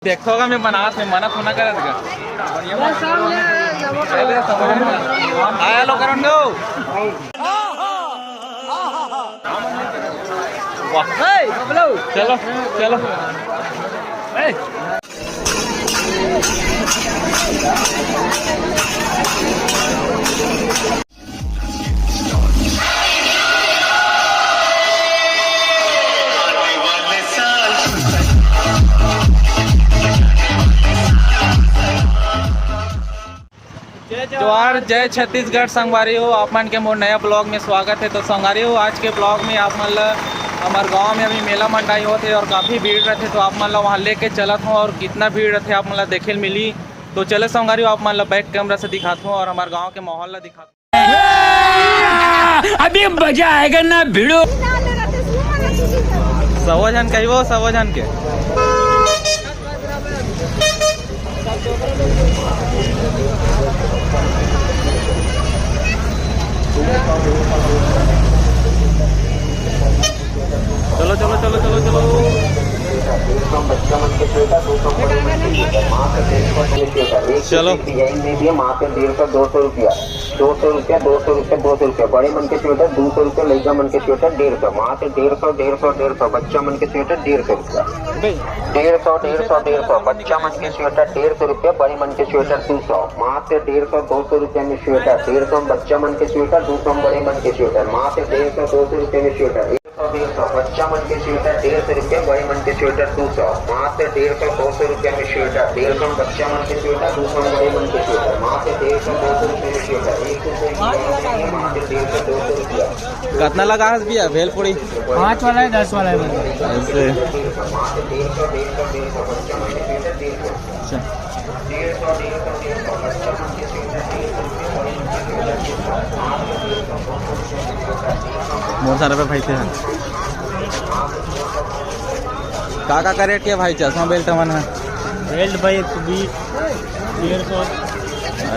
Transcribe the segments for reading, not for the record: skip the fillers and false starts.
देखो होगा मैं बनारस में मना फोना कर आया लो करण दो चलो चलो जोहार जय छत्तीसगढ़ संगवारी हो आप मन के मोर नया ब्लॉग में स्वागत है। तो संगवारी हो आज के ब्लॉग में आप मन हमारे गांव में अभी मेला मंडाई होते और काफ़ी भीड़ रहते, तो आप मन वहाँ लेके चलत हूँ और कितना भीड़ रहते आप मन देखे मिली। तो चले संगवारी हो आप मन बैक कैमरा से दिखाता हूँ और हमारे गाँव के माहौल ला दिखाता हूँ। अभी मजा आएगा ना भिड़ो। सवा जन कही वो सवा जन के चलो चलो चलो चलो चलो चलो माँ पे 150 200 रुपया 200 रुपया 200 रुपया 200 रुपया बड़े मन के स्वेटर 200 रुपया लड़का मन के स्वेटर 150 माँ से 150 150 बच्चा मन के स्वेटर 150 रुपया 150 बच्चा मन के स्वेटर 150 रुपया बड़े मन के स्वेटर 200 माँ से 150 200 रुपया में स्वेटर 150 बच्चा मन के स्वेटर 200 बड़े मन के स्वेटर माँ से 150 200 रुपया में स्वेटर 150 बच्चा मन के स्वेटर 150 रुपया बड़े मन के स्वेटर 200 माँ से 150 200 रुपया में स्वेटर 150 बच्चा मन के स्वेटर 200 बड़े मन के स्वेटर माँ से 150 200 रुपया में स्वेटर 1 माँ से 150 200 रुपया। कितना लगा है भैया भेलपुरी? 5 वाला है 10 वाला है ऐसे बहुत सारे पे भाई थे काका का रेट क्या भाई? चश्मा बेल्ट मन है बेल्ट भाई 120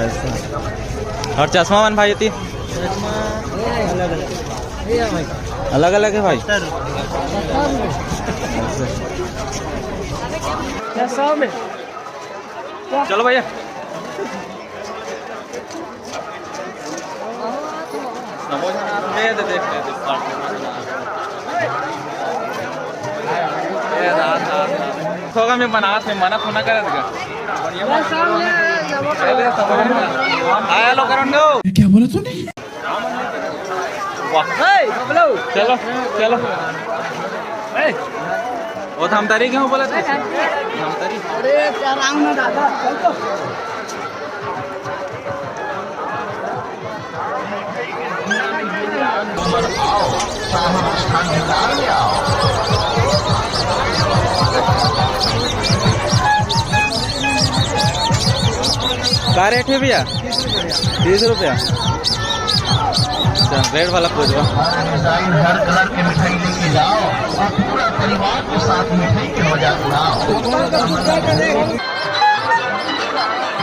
ऐसा और चश्मा मन भाई अलग अलग है भाई। चलो भैया होगा मैं बनारस में मना फोना कर आया लो करण दो क्या बोला तूने? चलो चलो वो धमतारी क्यों बोला थे? धमतारी अरे क्या राम ना दादा चल तो क्या रेट है भैया? 30 रुपया। अच्छा रेड वाला पूछवा हर कलर के मिठाई लेके जाओ और पूरा परिवार के साथ मिठाई के मजा उड़ाओ।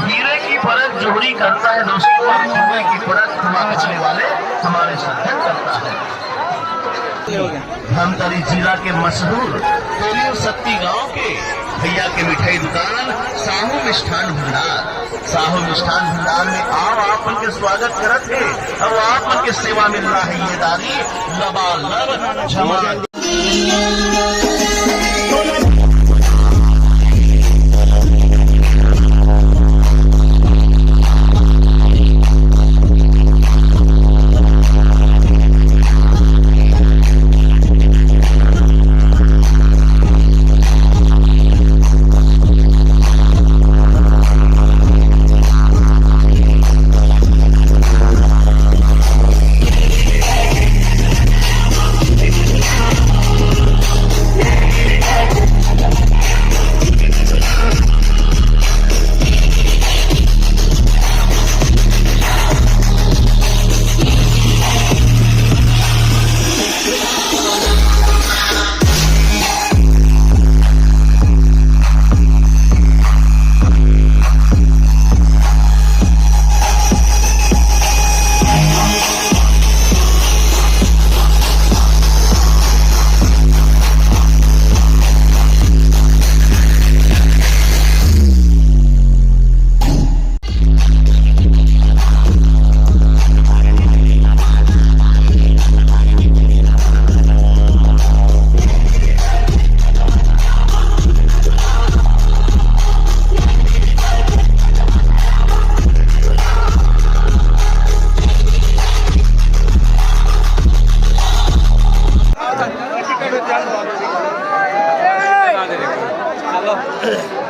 हीरे की परत जोड़ी करता है दोस्तों और सोने की परत बचने वाले हमारे साथ करता है। धमतरी जिला के मशहूर तोरियो सत्ती गांव के भैया के मिठाई दुकान साहू मिष्ठान भंडार। साहू मिष्ठान भंडार में आओ आप उनके स्वागत करत है और आप उनके सेवा मिल रहा है ये दादी लबालब झमा।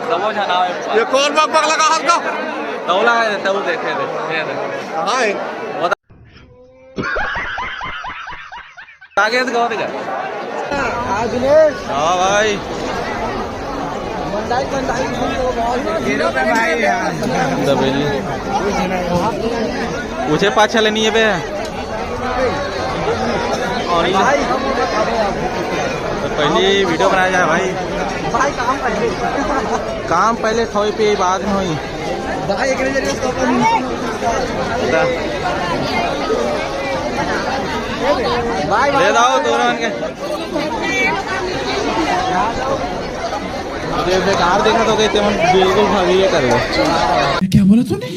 दबो जाना है ये कौन बक लगा हल्का दौला है तब देखे थे ये देख कहाँ है आगे से गाँव दिखा हाँ भाई दबेली पूछे पाछा लेनी है बे और तो पहले वीडियो बनाया जाए भाई काम पहले थोड़ी पे बाद में हुई ले जाओ दोनों के बेकार देखा तो कहते हम बिल्कुल भाभी ये कर क्या बोला तूने?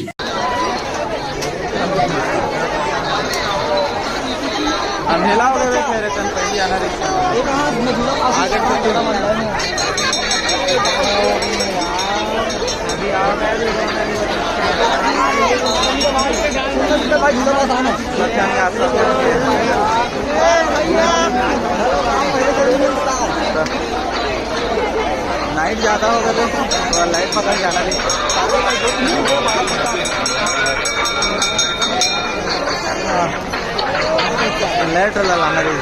अंधेला हो गया मेरे कल पहले आना रिक्शा आगे नाइट ज़्यादा होगा तो लाइट पकड़ जाना नहीं लाइट लाना नहीं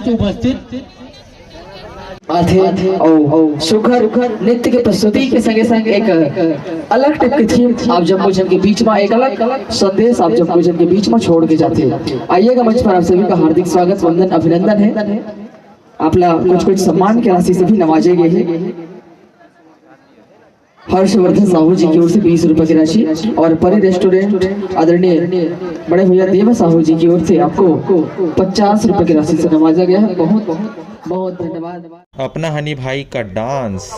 उपस्थित थे और सुखर नृत्य के प्रस्तुति के संगे संग एक अलग टाइप की थीम आप जम्मू जन के बीच में एक अलग संदेश आप जम्मू जन के बीच में छोड़ के जाते हैं। आइएगा मंच पर आप सभी का हार्दिक स्वागत वंदन अभिनंदन है। आप लोग कुछ सम्मान की राशि से भी नवाजे गए हैं। हर्षवर्धन साहू जी की ओर से 20 रुपए की राशि और परी रेस्टोरेंट आदरणीय बड़े भैया देवा साहू जी की ओर से आपको 50 रुपए की राशि से नवाजा गया है। बहुत बहुत बहुत धन्यवाद। अपना हनी भाई का डांस